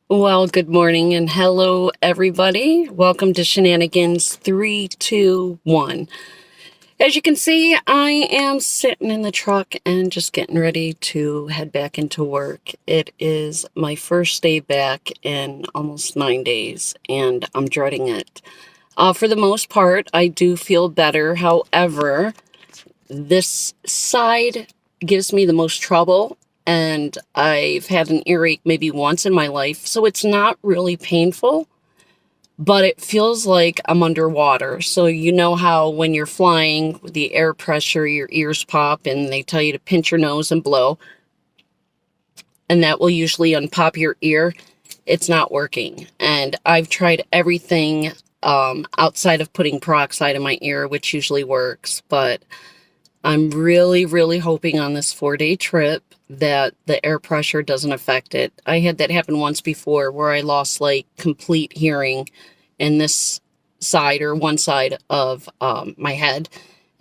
Well, good morning and hello, everybody. Welcome to Shenanigans 321. As you can see, I am sitting in the truck and just getting ready to head back into work. It is my first day back in almost 9 days, and I'm dreading it. For the most part, I do feel better. However, this side gives me the most trouble, and I've had an earache maybe once in my life, so it's not really painful, but it feels like I'm underwater. So you know how when you're flying with the air pressure, your ears pop and they tell you to pinch your nose and blow, and that will usually unpop your ear. It's not working, and I've tried everything outside of putting peroxide in my ear, which usually works, but I'm really, really hoping on this 4-day trip that the air pressure doesn't affect it. I had that happen once before where I lost like complete hearing in this side or one side of my head.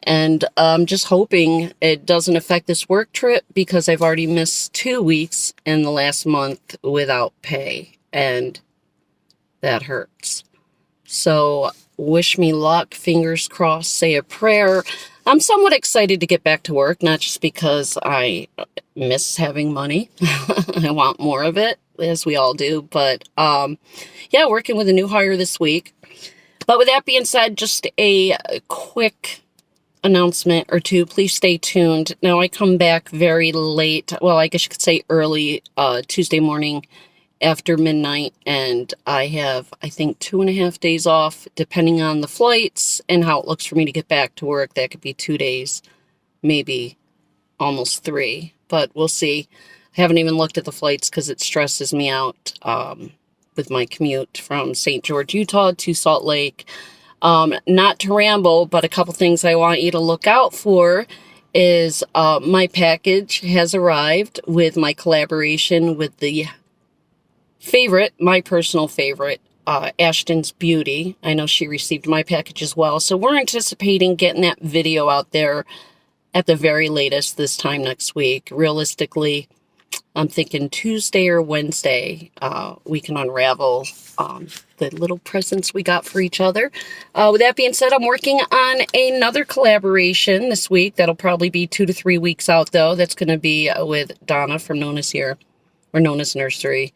And I'm just hoping it doesn't affect this work trip because I've already missed 2 weeks in the last month without pay. And that hurts. So wish me luck, fingers crossed, say a prayer. I'm somewhat excited to get back to work, not just because I miss having money. I want more of it, as we all do. But yeah, working with a new hire this week. But with that being said, just a quick announcement or two. Please stay tuned. Now, I come back very late. Well, I guess you could say early Tuesday morning after midnight, and I have, I think, 2.5 days off, depending on the flights and how it looks for me to get back to work. That could be 2 days, maybe almost 3, but we'll see. I haven't even looked at the flights because it stresses me out with my commute from St. George, Utah to Salt Lake. Not to ramble, but a couple things I want you to look out for is my package has arrived with my collaboration with the my personal favorite, Ashton's Beauty. I know she received my package as well. So we're anticipating getting that video out there at the very latest this time next week. Realistically, I'm thinking Tuesday or Wednesday, we can unravel the little presents we got for each other. With that being said, I'm working on another collaboration this week. That'll probably be 2 to 3 weeks out, though. That's going to be with Donna from Nona's here, or Nona's Nursery.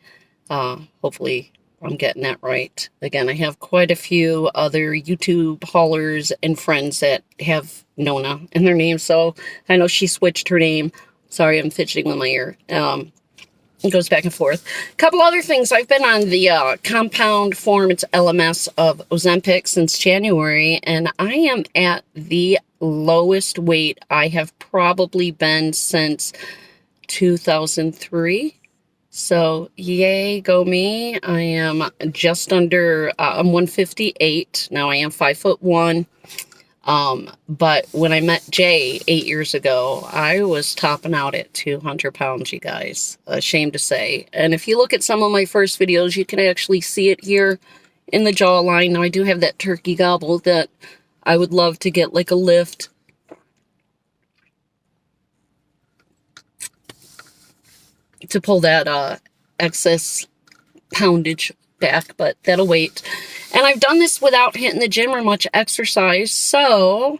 Hopefully I'm getting that right. Again, I have quite a few other YouTube haulers and friends that have Nona in their name, so I know she switched her name. Sorry, I'm fidgeting with my ear. It goes back and forth. A couple other things. I've been on the compound form, it's LMS, of Ozempic since January, and I am at the lowest weight I have probably been since 2003. So, yay, go me. I am just under, I'm 158. Now I am 5'1". But when I met Jay 8 years ago, I was topping out at 200 pounds, you guys. Ashamed to say. And if you look at some of my first videos, you can actually see it here in the jawline. Now I do have that turkey gobble that I would love to get like a lift to pull that excess poundage back, but that'll wait. And I've done this without hitting the gym or much exercise, so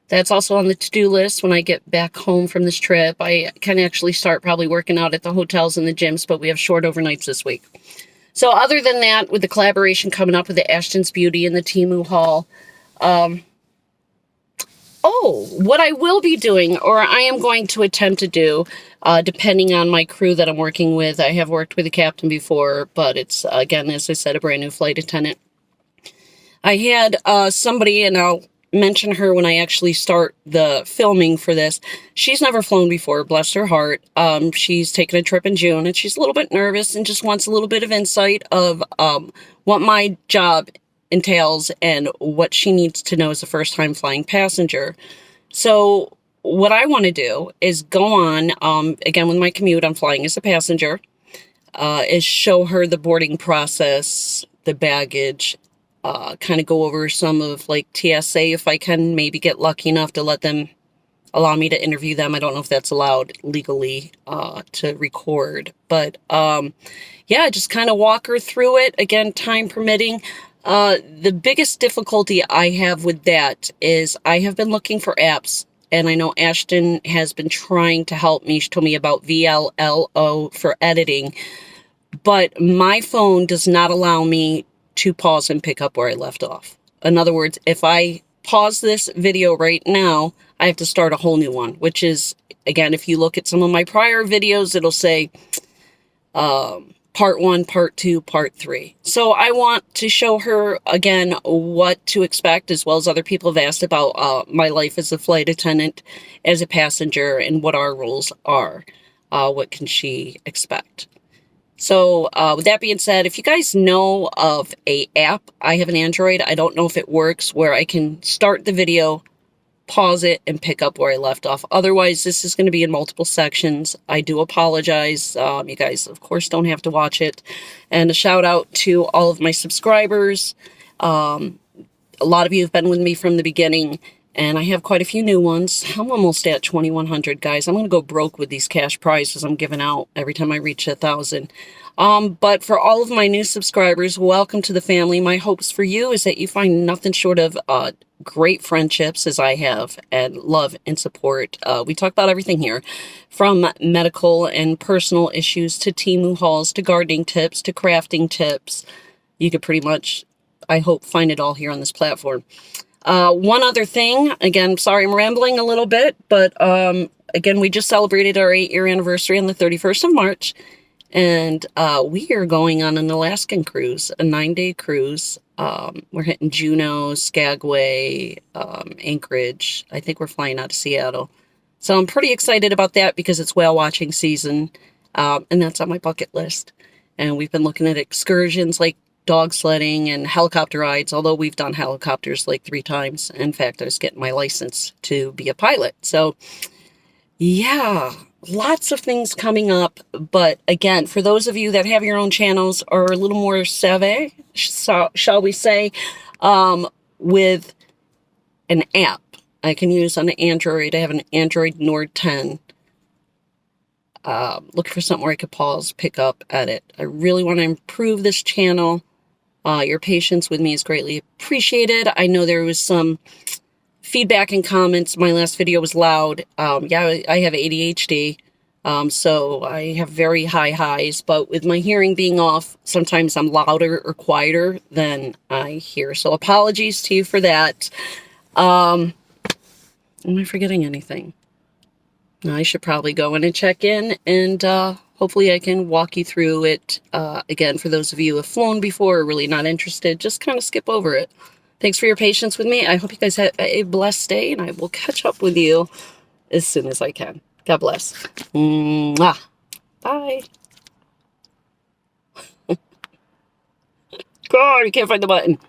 that's also on the to-do list when I get back home from this trip. I can actually start probably working out at the hotels and the gyms, but we have short overnights this week. So other than that, with the collaboration coming up with the Ashton's Beauty and the Temu haul, what I will be doing, or I am going to attempt to do, depending on my crew that I'm working with. I have worked with a captain before, but it's, again, as I said, a brand new flight attendant. I had somebody, and I'll mention her when I actually start the filming for this. She's never flown before, bless her heart. She's taken a trip in June, and she's a little bit nervous and just wants a little bit of insight of what my job entails and what she needs to know as a first-time flying passenger. So what I want to do is go on, again, with my commute, I'm flying as a passenger, is show her the boarding process, the baggage, kind of go over some of like TSA if I can maybe get lucky enough to let them allow me to interview them. I don't know if that's allowed legally to record, but yeah, just kind of walk her through it. Again, time permitting. The biggest difficulty I have with that is I have been looking for apps, and I know Ashton has been trying to help me. She told me about VLLO for editing, but my phone does not allow me to pause and pick up where I left off. In other words, if I pause this video right now, I have to start a whole new one, which is, again, if you look at some of my prior videos, it'll say part 1, part 2, part 3. So I want to show her, again, what to expect, as well as other people have asked about my life as a flight attendant, as a passenger, and what our rules are. What can she expect? So with that being said, if you guys know of a app, I have an Android. I don't know if it works, where I can start the video, pause it, and pick up where I left off. Otherwise, this is going to be in multiple sections. I do apologize. You guys, of course, don't have to watch it. And a shout out to all of my subscribers. A lot of you have been with me from the beginning, and I have quite a few new ones. I'm almost at 2,100, guys. I'm going to go broke with these cash prizes I'm giving out every time I reach 1,000. But for all of my new subscribers, welcome to the family. My hopes for you is that you find nothing short of great friendships, as I have, and love and support. We talk about everything here, from medical and personal issues to Temu hauls to gardening tips to crafting tips. You could pretty much, I hope, find it all here on this platform. One other thing, again, sorry I'm rambling a little bit, but again, we just celebrated our 8-year anniversary on the 31st of March, and we are going on an Alaskan cruise, a 9-day cruise. We're hitting Juneau, Skagway, Anchorage. I think we're flying out of Seattle. So I'm pretty excited about that because it's whale watching season, and that's on my bucket list. And we've been looking at excursions like dog sledding and helicopter rides, although we've done helicopters like 3 times. In fact, I was getting my license to be a pilot. So, yeah, lots of things coming up. But again, for those of you that have your own channels or are a little more savvy, shall we say, with an app I can use on an Android. I have an Android Nord 10. Looking for something where I could pause, pick up, edit. I really want to improve this channel. Your patience with me is greatly appreciated. I know there was some feedback and comments. My last video was loud. Yeah, I have ADHD, so I have very high highs, but with my hearing being off, sometimes I'm louder or quieter than I hear. So apologies to you for that. Am I forgetting anything? No, I should probably go in and check in, and hopefully I can walk you through it. Again, for those of you who have flown before or really not interested, just kind of skip over it. Thanks for your patience with me. I hope you guys have a blessed day, and I will catch up with you as soon as I can. God bless. Mwah. Bye. God, I can't find the button.